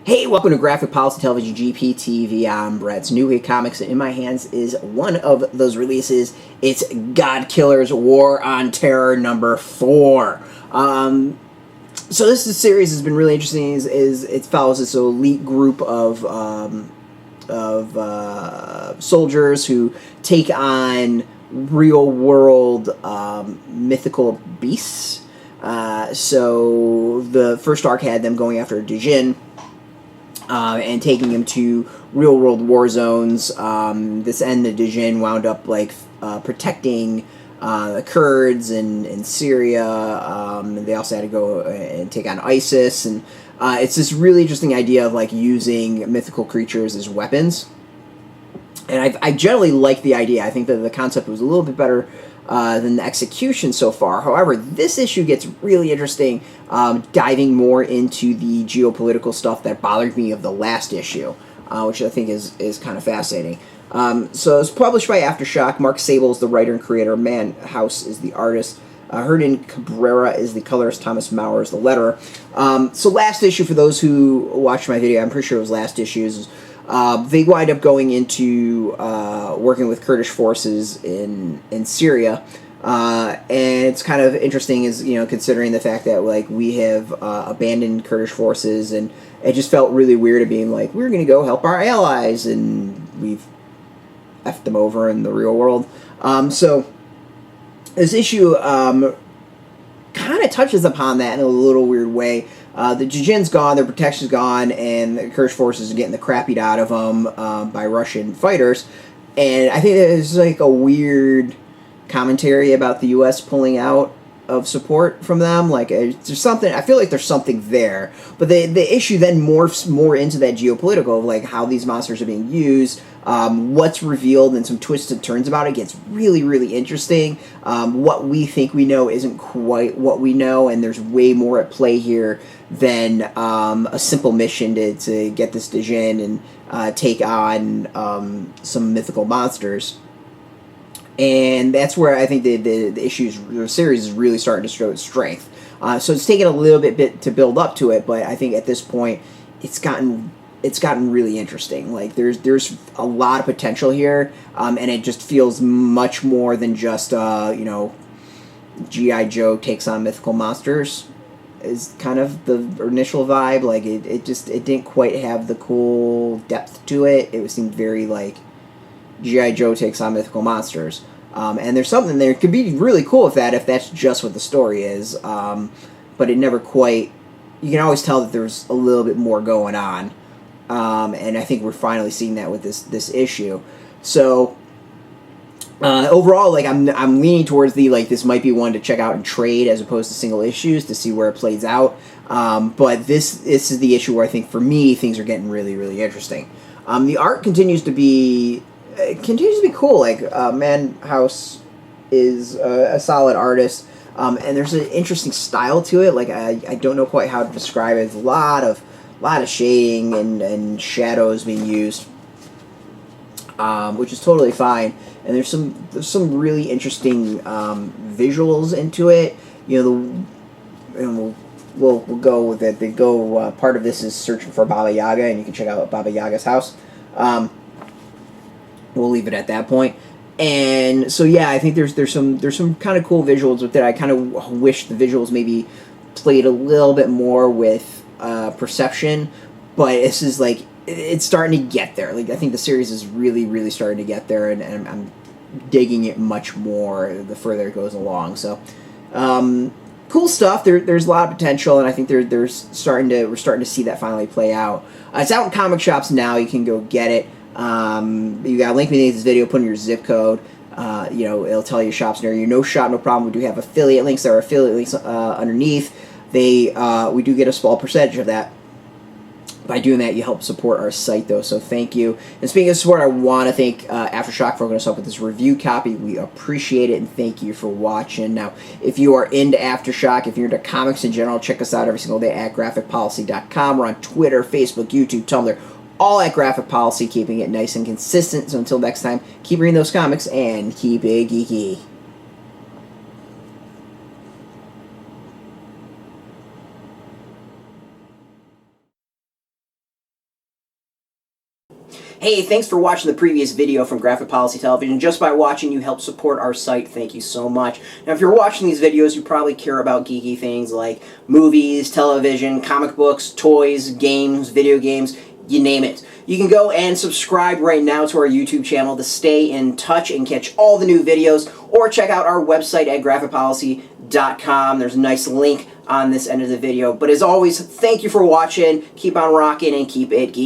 Hey, welcome to Graphic Policy Television GPTV. I'm Brett's New Wave Comics, and in my hands is one of those releases. It's Godkillers War on Terror number 4. So this series has been really interesting. It follows this elite group of soldiers who take on real-world mythical beasts. So the first arc had them going after Djinn, and taking him to real-world war zones. This end, the Djinn wound up protecting the Kurds in Syria. They also had to go and take on ISIS, and it's this really interesting idea of using mythical creatures as weapons. And I generally like the idea. I think that the concept was a little bit better than the execution so far. However, this issue gets really interesting, diving more into the geopolitical stuff that bothered me of the last issue, which I think is kind of fascinating. So it's published by AfterShock. Mark Sable is the writer and creator. Maan House is the artist. Herman Cabrera is the colorist. Thomas Maurer is the letterer. So last issue, for those who watched my video, I'm pretty sure it was last issues. They wind up going into working with Kurdish forces in Syria, and it's kind of interesting, considering the fact that we have abandoned Kurdish forces, and it just felt really weird of being we're going to go help our allies, and we've effed them over in the real world. So this issue kind of touches upon that in a little weird way. The Djinn's gone, their protection's gone, and the Kurdish forces are getting the crap beat out of them by Russian fighters. And I think there's a weird commentary about the U.S. pulling out of support from them. There's something, I feel like there's something there. But the issue then morphs more into that geopolitical of how these monsters are being used, what's revealed, and some twists and turns about it gets really, really interesting. What we think we know isn't quite what we know, and there's way more at play here than a simple mission to get this Djinn and take on some mythical monsters. And that's where I think the series is really starting to show its strength. So it's taken a little bit to build up to it, but I think at this point it's gotten really interesting. There's a lot of potential here, and it just feels much more than just G.I. Joe takes on mythical monsters is kind of the initial vibe. It didn't quite have the cool depth to it. It seemed very G.I. Joe takes on mythical monsters. And there's something there. It could be really cool with that if that's just what the story is. But it never quite... You can always tell that there's a little bit more going on. And I think we're finally seeing that with this issue. So, overall, I'm leaning towards this might be one to check out and trade as opposed to single issues to see where it plays out. But this is the issue where I think, for me, things are getting really, really interesting. The art continues to be... It continues to be cool. Maan House is a solid artist, and there's an interesting style to it. I don't know quite how to describe it. There's a lot of shading and shadows being used, which is totally fine. And there's some really interesting visuals into it. We'll go with it. Part of this is searching for Baba Yaga, and you can check out Baba Yaga's house. We'll leave it at that point. And so yeah, I think there's some kind of cool visuals with it. I kind of wish the visuals maybe played a little bit more with perception, but this is it's starting to get there. I think the series is really, really starting to get there, and I'm digging it much more the further it goes along. So cool stuff. There's a lot of potential, and I think we're starting to see that finally play out. It's out in comic shops now. You can go get it. You got a link beneath this video. Put in your zip code. It'll tell you shops near you. No shop, no problem. We do have affiliate links. There are affiliate links underneath. We do get a small percentage of that. By doing that, you help support our site, though, so thank you. And speaking of support, I want to thank AfterShock for hooking us up with this review copy. We appreciate it, and thank you for watching. Now, if you are into AfterShock, if you're into comics in general, check us out every single day at graphicpolicy.com. We're on Twitter, Facebook, YouTube, Tumblr, all at Graphic Policy, keeping it nice and consistent. So until next time, keep reading those comics and keep it geeky. Hey, thanks for watching the previous video from Graphic Policy Television. Just by watching, you help support our site. Thank you so much. Now, if you're watching these videos, you probably care about geeky things like movies, television, comic books, toys, games, video games, you name it. You can go and subscribe right now to our YouTube channel to stay in touch and catch all the new videos, or check out our website at graphicpolicy.com. There's a nice link on this end of the video. But as always, thank you for watching. Keep on rocking and keep it geeky.